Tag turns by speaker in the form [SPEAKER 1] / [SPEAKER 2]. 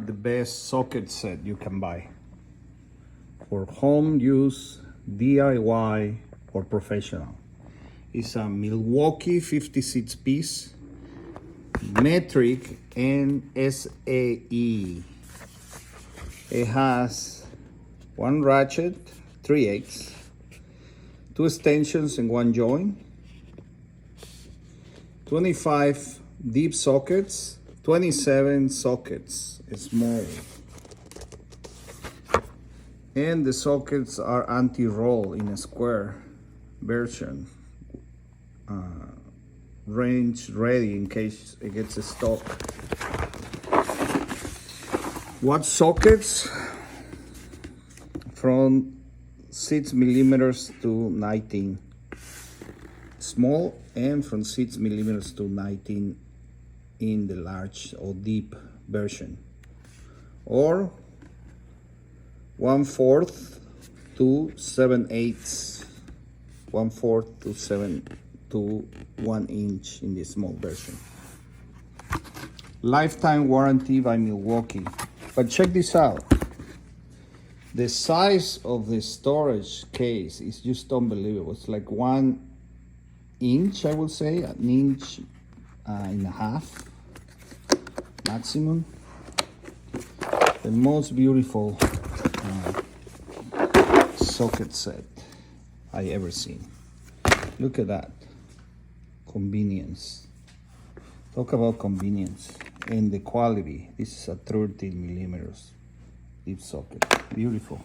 [SPEAKER 1] The best socket set you can buy for home use, DIY, or professional. It's a Milwaukee 56 piece metric and SAE. It has one ratchet, 3/8, two extensions and one joint, 25 deep sockets, 27 sockets, small. And the sockets are anti-roll in a square version. Range ready in case it gets stuck. What sockets? From 6 millimeters to 19. Small, and from 6 millimeters to 19 in the large or deep version, or 1/4 to 7/8, 1/4 to 7 to 1 inch in the small version. Lifetime warranty by Milwaukee. But check this out. The size of the storage case is just unbelievable. It's like 1 inch, I would say, an inch and a half maximum. The most beautiful socket set I ever seen. Look at that. Convenience. Talk about convenience and the quality. This is a 13 millimeters deep socket. Beautiful.